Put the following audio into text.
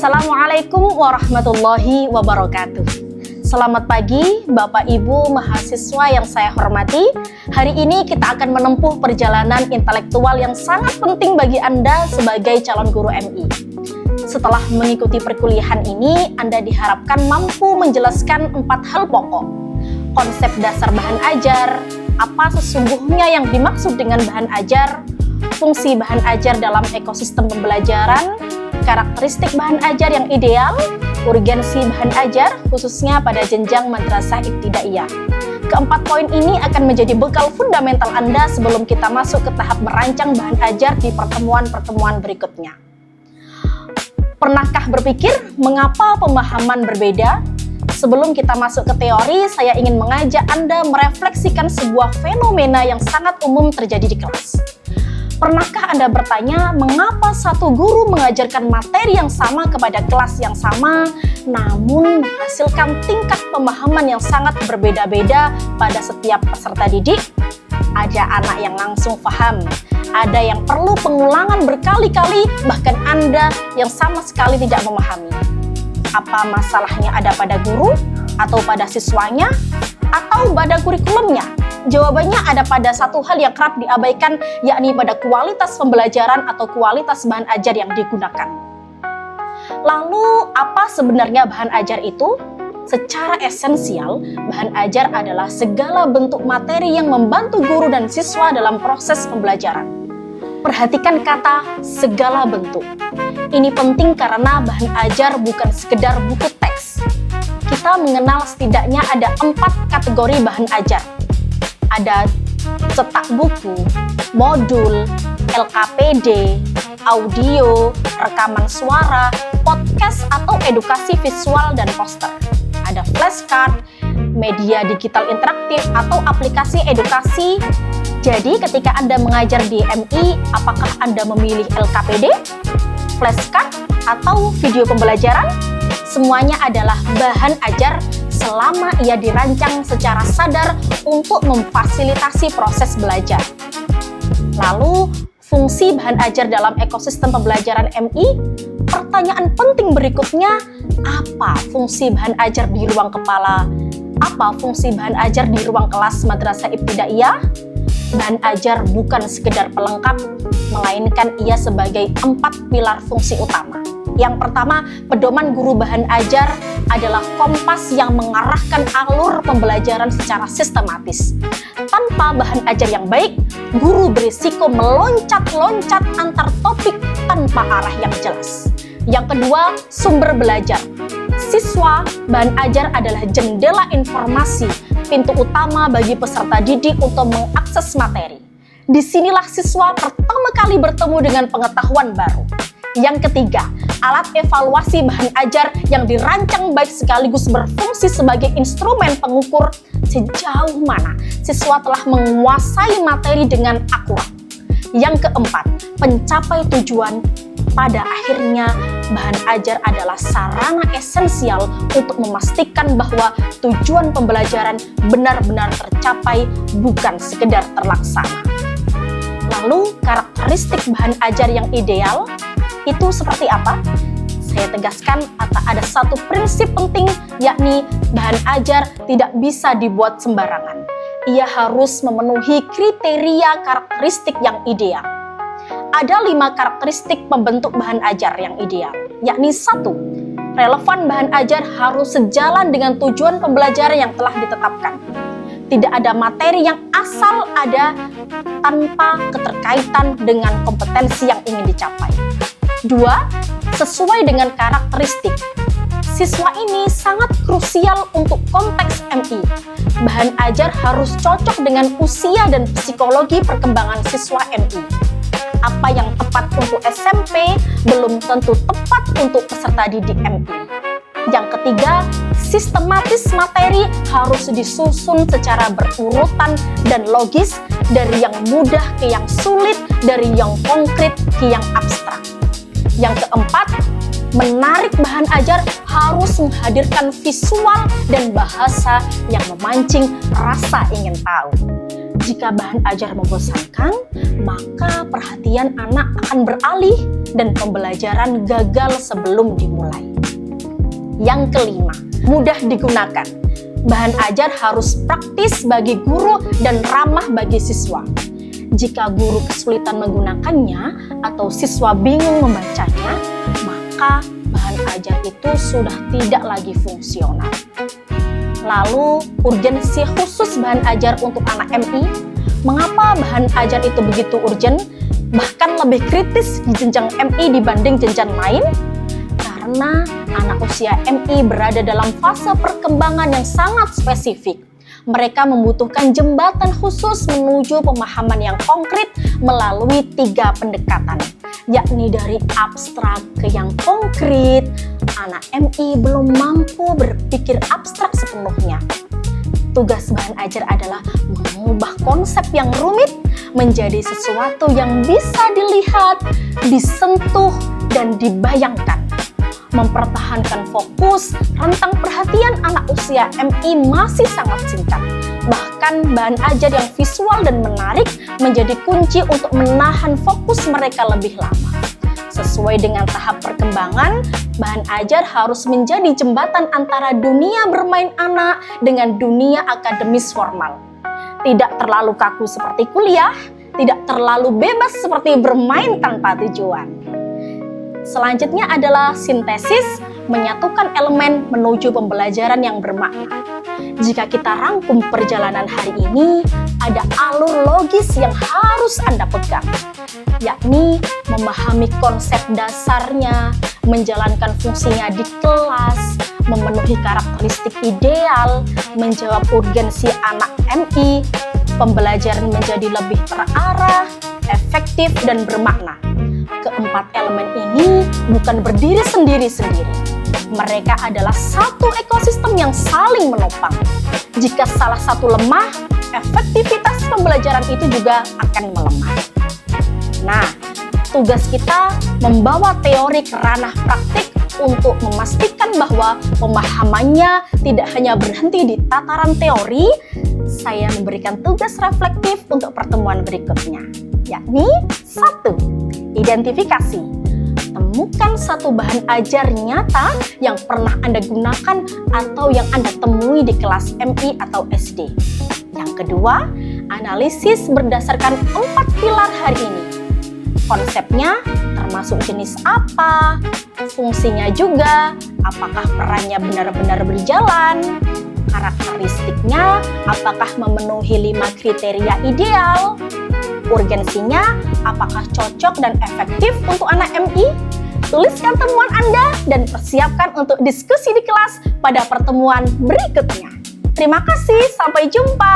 Assalamualaikum warahmatullahi wabarakatuh. Selamat pagi Bapak Ibu mahasiswa yang saya hormati. Hari ini kita akan menempuh perjalanan intelektual yang sangat penting bagi Anda sebagai calon guru MI. Setelah mengikuti perkuliahan ini, Anda diharapkan mampu menjelaskan 4 hal pokok. Konsep dasar bahan ajar, apa sesungguhnya yang dimaksud dengan bahan ajar, fungsi bahan ajar dalam ekosistem pembelajaran, karakteristik bahan ajar yang ideal, urgensi bahan ajar khususnya pada jenjang madrasah ibtidaiyah. Keempat poin ini akan menjadi bekal fundamental Anda sebelum kita masuk ke tahap merancang bahan ajar di pertemuan-pertemuan berikutnya. Pernahkah berpikir mengapa pemahaman berbeda? Sebelum kita masuk ke teori, saya ingin mengajak Anda merefleksikan sebuah fenomena yang sangat umum terjadi di kelas. Pernahkah Anda bertanya mengapa satu guru mengajarkan materi yang sama kepada kelas yang sama, namun menghasilkan tingkat pemahaman yang sangat berbeda-beda pada setiap peserta didik? Ada anak yang langsung paham, ada yang perlu pengulangan berkali-kali, bahkan Anda yang sama sekali tidak memahami. Apa masalahnya ada pada guru, atau pada siswanya, atau pada kurikulumnya? Jawabannya ada pada satu hal yang kerap diabaikan, yakni pada kualitas pembelajaran atau kualitas bahan ajar yang digunakan. Lalu, apa sebenarnya bahan ajar itu? Secara esensial, bahan ajar adalah segala bentuk materi yang membantu guru dan siswa dalam proses pembelajaran. Perhatikan kata segala bentuk. Ini penting karena bahan ajar bukan sekedar buku teks. Kita mengenal setidaknya ada 4 kategori bahan ajar. Ada cetak buku, modul, LKPD, audio, rekaman suara, podcast atau edukasi visual dan poster. Ada flashcard, media digital interaktif atau aplikasi edukasi. Jadi ketika Anda mengajar di MI, apakah Anda memilih LKPD, flashcard, atau video pembelajaran? Semuanya adalah bahan ajar selama ia dirancang secara sadar untuk memfasilitasi proses belajar. Lalu, fungsi bahan ajar dalam ekosistem pembelajaran MI? Pertanyaan penting berikutnya, apa fungsi bahan ajar di ruang kepala? Apa fungsi bahan ajar di ruang kelas madrasah ibtidaiyah? Bahan ajar bukan sekedar pelengkap, melainkan ia sebagai 4 pilar fungsi utama. Yang pertama, pedoman guru bahan ajar adalah kompas yang mengarahkan alur pembelajaran secara sistematis. Tanpa bahan ajar yang baik, guru berisiko meloncat-loncat antar topik tanpa arah yang jelas. Yang kedua, sumber belajar. Siswa, bahan ajar adalah jendela informasi, pintu utama bagi peserta didik untuk mengakses materi. Disinilah siswa pertama kali bertemu dengan pengetahuan baru. Yang ketiga, alat evaluasi bahan ajar yang dirancang baik sekaligus berfungsi sebagai instrumen pengukur sejauh mana siswa telah menguasai materi dengan akurat. Yang keempat, pencapai tujuan. Pada akhirnya, bahan ajar adalah sarana esensial untuk memastikan bahwa tujuan pembelajaran benar-benar tercapai, bukan sekedar terlaksana. Lalu, karakteristik bahan ajar yang ideal itu seperti apa? Saya tegaskan ada satu prinsip penting, yakni bahan ajar tidak bisa dibuat sembarangan. Ia harus memenuhi kriteria karakteristik yang ideal. Ada 5 karakteristik pembentuk bahan ajar yang ideal, yakni 1. Relevan bahan ajar harus sejalan dengan tujuan pembelajaran yang telah ditetapkan. Tidak ada materi yang asal ada tanpa keterkaitan dengan kompetensi yang ingin dicapai. 2. Sesuai dengan karakteristik. Siswa ini sangat krusial untuk konteks MI. Bahan ajar harus cocok dengan usia dan psikologi perkembangan siswa MI. Apa yang tepat untuk SMP belum tentu tepat untuk peserta didik MI. Yang ketiga, sistematis materi harus disusun secara berurutan dan logis, dari yang mudah ke yang sulit, dari yang konkret ke yang abstrak. Yang keempat, menarik bahan ajar harus menghadirkan visual dan bahasa yang memancing rasa ingin tahu. Jika bahan ajar membosankan, maka perhatian anak akan beralih dan pembelajaran gagal sebelum dimulai. Yang kelima, mudah digunakan. Bahan ajar harus praktis bagi guru dan ramah bagi siswa. Jika guru kesulitan menggunakannya atau siswa bingung membacanya, maka bahan ajar itu sudah tidak lagi fungsional. Lalu, urgensi khusus bahan ajar untuk anak MI. Mengapa bahan ajar itu begitu urgent, bahkan lebih kritis di jenjang MI dibanding jenjang lain? Karena anak usia MI berada dalam fase perkembangan yang sangat spesifik. Mereka membutuhkan jembatan khusus menuju pemahaman yang konkret melalui 3 pendekatan, yakni dari abstrak ke yang konkret. Anak MI belum mampu berpikir abstrak sepenuhnya. Tugas bahan ajar adalah mengubah konsep yang rumit menjadi sesuatu yang bisa dilihat, disentuh, dan dibayangkan. Mempertahankan fokus, rentang perhatian anak usia MI masih sangat singkat. Bahkan bahan ajar yang visual dan menarik menjadi kunci untuk menahan fokus mereka lebih lama. Sesuai dengan tahap perkembangan, bahan ajar harus menjadi jembatan antara dunia bermain anak dengan dunia akademis formal. Tidak terlalu kaku seperti kuliah, tidak terlalu bebas seperti bermain tanpa tujuan. Selanjutnya adalah sintesis, menyatukan elemen menuju pembelajaran yang bermakna. Jika kita rangkum perjalanan hari ini, ada alur logis yang harus Anda pegang, yakni memahami konsep dasarnya, menjalankan fungsinya di kelas, memenuhi karakteristik ideal, menjawab urgensi anak MI, pembelajaran menjadi lebih terarah, efektif, dan bermakna. Keempat elemen ini bukan berdiri sendiri-sendiri. Mereka adalah satu ekosistem yang saling menopang. Jika salah satu lemah, efektivitas pembelajaran itu juga akan melemah. Nah, tugas kita membawa teori ke ranah praktik untuk memastikan bahwa pemahamannya tidak hanya berhenti di tataran teori. Saya memberikan tugas reflektif untuk pertemuan berikutnya, yakni 1. Identifikasi. Temukan satu bahan ajar nyata yang pernah Anda gunakan atau yang Anda temui di kelas MI atau SD. Yang kedua, analisis berdasarkan 4 pilar hari ini. Konsepnya termasuk jenis apa, fungsinya juga, apakah perannya benar-benar berjalan, karakteristiknya apakah memenuhi 5 kriteria ideal, urgensinya apakah cocok dan efektif untuk anak MI. Tuliskan temuan Anda dan persiapkan untuk diskusi di kelas pada pertemuan berikutnya. Terima kasih, sampai jumpa.